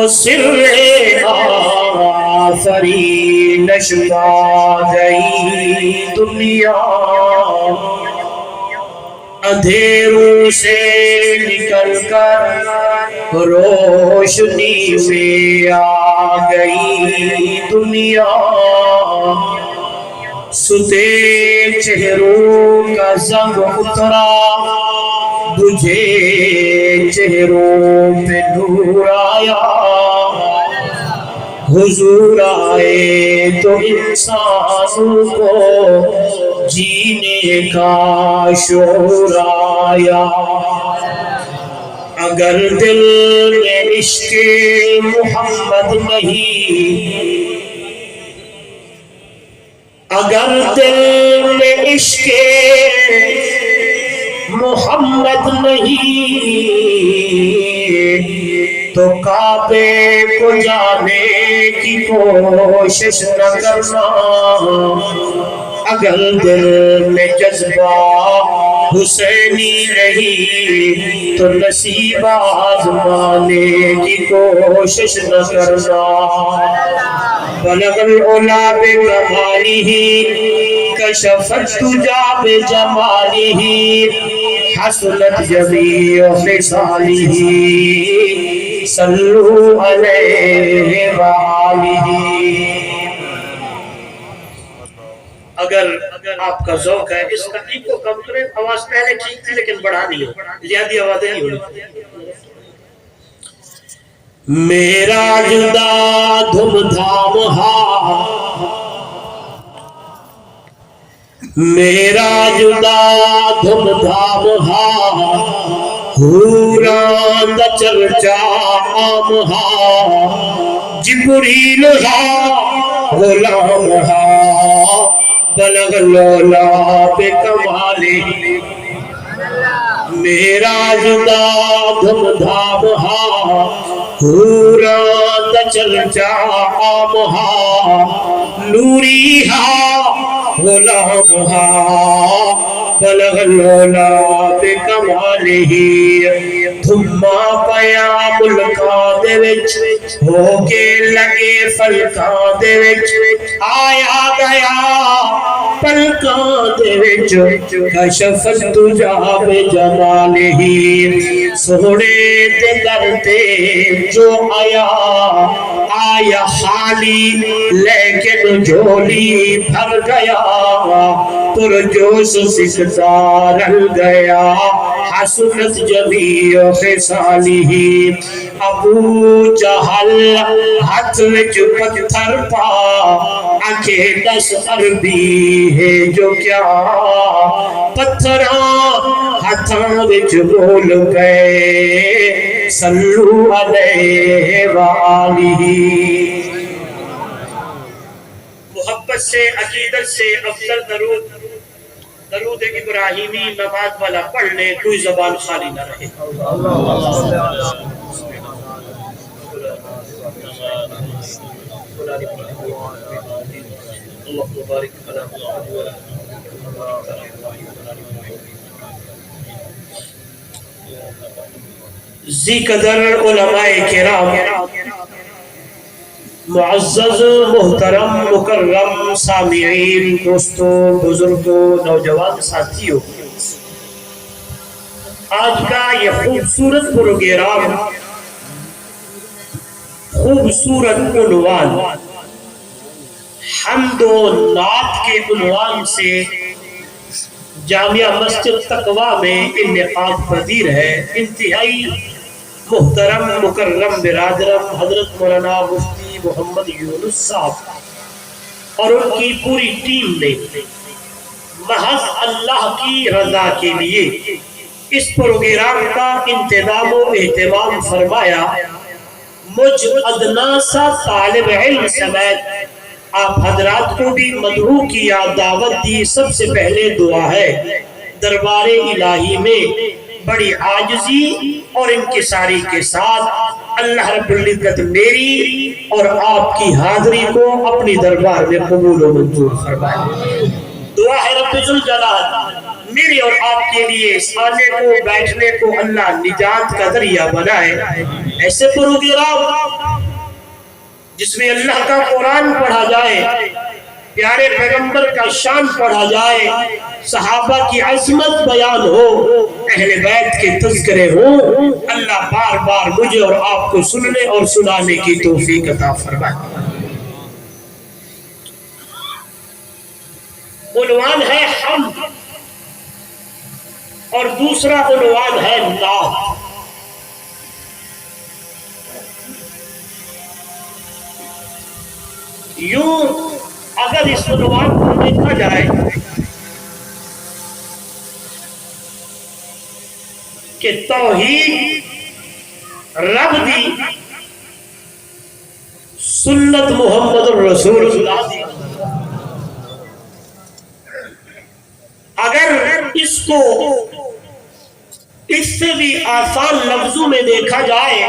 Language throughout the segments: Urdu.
سر آفرینش پا گئی دنیا، اندھیروں سے نکل کر روشنی میں آ گئی دنیا، ستے چہروں کا زنگ اترا، بجھے چہروں پہ نور آیا، حضور آئے تو انسانوں کو جینے کا شعور آیا۔ اگر دل میں عشق محمد نہیں، اگر دل میں عشق محمد نہیں، تو کعبے کو جانے کی کوشش نہ کرنا۔ اگر دل میں جذبہ حسینی نہیں، تو نصیب آزمانے کی کوشش نہ کرنا۔ بلغ العلا بکمالہ، کشف الدجی بجمالہ، حسنت جمیع خصالہ، صلو علیہ وآلہ۔ اگر آپ کا ذوق ہے اس تقریب کو کم کریں، آواز پہلے ٹھیک تھی لیکن بڑھانی ہو، زیادہ آوازیں نہیں ہونی۔ میرا جدا دھم دھام ہا، میرا جدا دھم دھام ہا، حوراں دا چرچا عام ہا، جبریل ہا غلام ہا، بلغ العلا بکمالہ۔ میرا جدا دھم دھام ہا، حوراں دا چرچا عام ہا، نوری ہا غلام ہا، بلغ العلا بکمالہ۔ تھما پیا ملکاں دے وچ، ہو کے لگے فلکاں دے وچ، آیا گیا پلکاں دے وچ، کشف الدجی بجمالہ۔ سونے دے در تے جو آیا، آیا خالی لیکن جھولی بھر گیا، پرجوش سکتا رل گیا، حسنت جمیع خصالہ۔ ابو جہل ہاتھ وچ پتھر پا، آنکھیں 10 عربی ہے جو کیا، پتھراں ہاتھاں وچ بول گئے، صلو علیہ وآلہ۔ محبت سے، عقیدت سے افضل درود درود ابراہیمی نماز والا پڑھ لے، کوئی زبان خالی نہ رہے۔ ذی قدر علماء کرام، معزز محترم مکرم سامعین، دوستوں، بزرگوں، نوجوان ساتھیوں، آج کا یہ خوبصورت پروگرام، خوبصورت عنوان، حمد و نعت کے عنوان سے جامعہ مسجد تقویٰ میں انعقاد پذیر ہے۔ انتہائی محترم مکرم برادرم حضرت مولانا مفتی محمد یونس صاحب اور ان کی پوری ٹیم نے محض اللہ کی رضا کے لیے اس پروگرام کا انتظام و اہتمام فرمایا۔ مجھ ادنا سا طالب علم سمیت آپ حضرات کو بھی مدعو کیا، دعوت دی۔ سب سے پہلے دعا ہے، دربار الہی میں بڑی عاجزی اور انکساری کے ساتھ اللہ رب العزت میری اور آپ کی حاضری کو اپنی دربار میں قبول و منظور فرمائے۔ دعا ہے رب ذوالجلال میری اور آپ کے لیے آنے کو بیٹھنے کو اللہ نجات کا ذریعہ بنائے۔ ایسے پروگرام جس میں اللہ کا قرآن پڑھا جائے، پیارے پیغمبر کا شان پڑھا جائے، صحابہ کی عظمت بیان ہو، اہل بیت کے تذکرے ہوں، اللہ بار بار مجھے اور آپ کو سننے اور سنانے کی توفیق عطا فرمائے۔ عنوان ہے حمد اور دوسرا عنوان ہے نعت۔ یوں اگر اس عنوان کو دیکھا جائے کہ توحید رب دی، سنت محمد الرسول اللہ دی، اگر اس کو اس سے بھی آسان لفظوں میں دیکھا جائے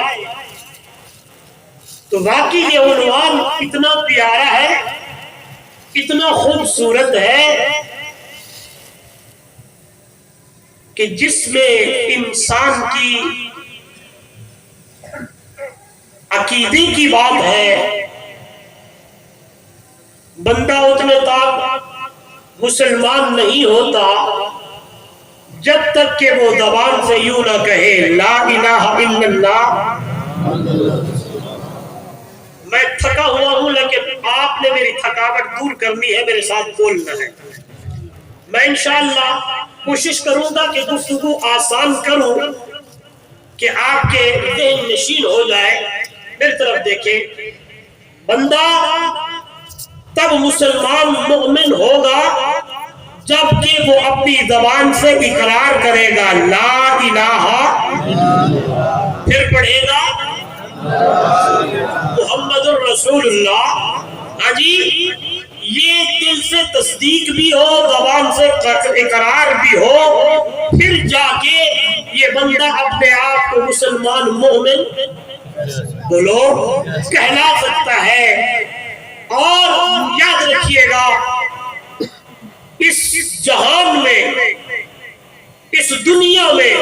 تو واقعی یہ عنوان اتنا پیارا ہے، اتنا خوبصورت ہے کہ جس میں انسان کی عقیدے کی بات ہے۔ بندہ اتنے تک مسلمان نہیں ہوتا جب تک کہ وہ زبان سے یوں نہ کہے لا الہ الا اللہ۔ میں تھکا ہوا ہوں لیکن آپ نے میری تھکاوٹ دور کرنی ہے، میرے ساتھ بولنا ہے۔ میں انشاءاللہ کوشش کروں گا کہ گفتگو آسان کروں کہ آپ کے ذہن نشین ہو جائے۔ میری طرف دیکھیں، بندہ تب مسلمان مومن ہوگا جبکہ وہ اپنی زبان سے اقرار کرے گا لا الہ، پھر پڑھے گا محمد الرسول اللہ۔ ہاں جی، یہ دل سے تصدیق بھی ہو، زبان سے اقرار بھی ہو، پھر جا کے یہ بندہ اپنے آپ کو مسلمان مومن بولو کہلا سکتا ہے۔ اور یاد رکھیے گا، اس جہان میں، اس دنیا میں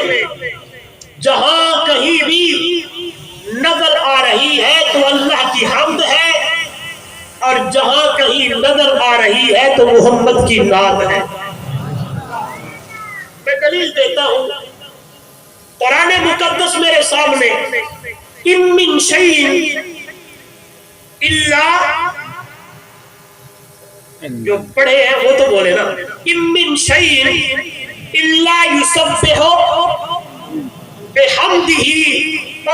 جہاں کہیں بھی نظر آ رہی ہے تو اللہ کی حمد ہے، اور جہاں کہیں نظر آ رہی ہے تو محمد کی نعت ہے۔ میں دلیل دیتا ہوں، قرآن مقدس میرے سامنے ان من شیء الا، جو پڑھے ہیں وہ تو بولے نا، ان من شیء الا یسبح بحمدہ۔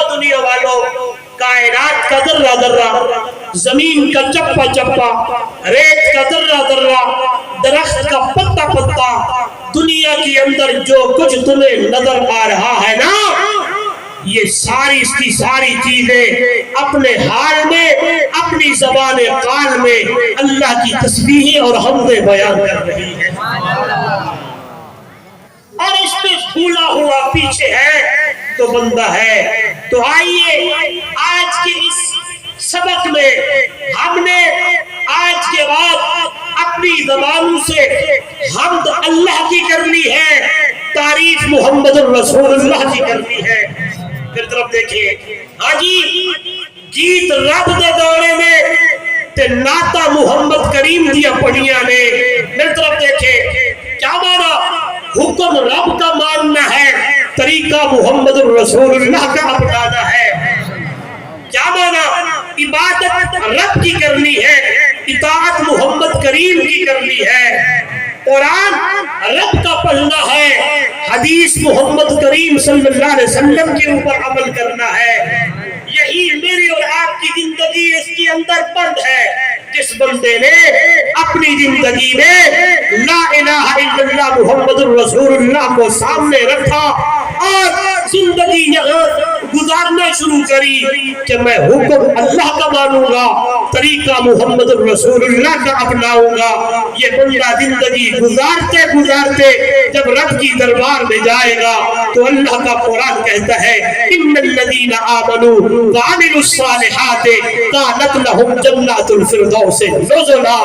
دنیا والوں، کائنات کا ذرہ ذرہ، زمین کا چپا چپا، ریت کا ذرہ ذرہ، درخت کا پتا پتا، دنیا کے اندر جو کچھ تمہیں نظر آ رہا ہے نا، یہ ساری اس کی ساری چیزیں اپنے حال میں، اپنی زبان قال میں اللہ کی تسبیحیں اور حمدیں بیان کر رہی ہے، اور اس پہ بھولا ہوا پیچھے ہے تو بندہ ہے۔ تو آئیے آج کے اس سبق میں ہم نے آج کے بعد اپنی زبانوں سے حمد اللہ کی کرنی ہے، تعریف محمد الرسول اللہ کی کرنی ہے۔ پھر طرف دیکھیں، ہاں جی، گیت رب دے دوڑے میں تے ناتا محمد کریم دیا پڑھیاں نے۔ پھر طرف دیکھیں، کیا مانا؟ حکم رب کا ماننا ہے، طریقہ محمد الرسول اللہ کا اپنانا ہے۔ کیا مانا؟ عبادت رب کی کرنی ہے، اطاعت محمد کریم کی کرنی ہے، قرآن رب کا پڑھنا ہے، حدیث محمد کریم صلی اللہ علیہ وسلم کے اوپر عمل کرنا ہے۔ یہی میری اور آپ کی زندگی اس کے اندر بند ہے۔ جس بندے نے اپنی زندگی میں لا الہ الا اللہ محمد الرسول اللہ کو سامنے رکھا اور زندگی یہاں گزارنا شروع کری کہ میں حکم اللہ کا مانوں گا، طریقہ محمد الرسول اللہ کا اپناؤں گا، یہ بندہ زندگی گزارتے گزارتے جب رب کی دربار میں جائے گا تو اللہ کا قرآن کہتا ہے ان الذین آمنوا وعملوا الصالحات كانت لهم جنات الفردوس نزلا۔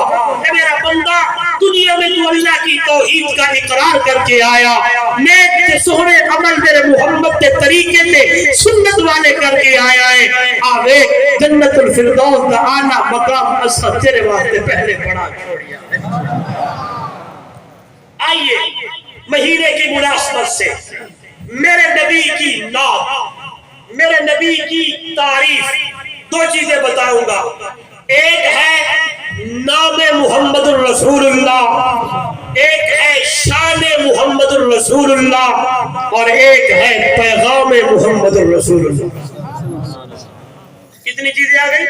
اے میرا بندہ، دنیا میں تو اللہ کی توحید کا اقرار کر کے آیا، نیک تے سہرے عمل میرے محمد کے طریقے تے سنت والے کر کے آیا ہے، آوے جنت الفردوس کا اعلیٰ مقام اصلا تیرے واسطے پہلے بڑا چھوڑیا۔ آئیے مہینے کی مناسبت سے میرے نبی کی نعت، میرے نبی کی تعریف دو چیزیں بتاؤں گا، ایک ہے نام محمد الرسول اللہ، ایک ہے شان محمد الرسول اللہ، اور ایک ہے پیغام محمد الرسول اللہ۔ کتنی چیزیں آ گئی؟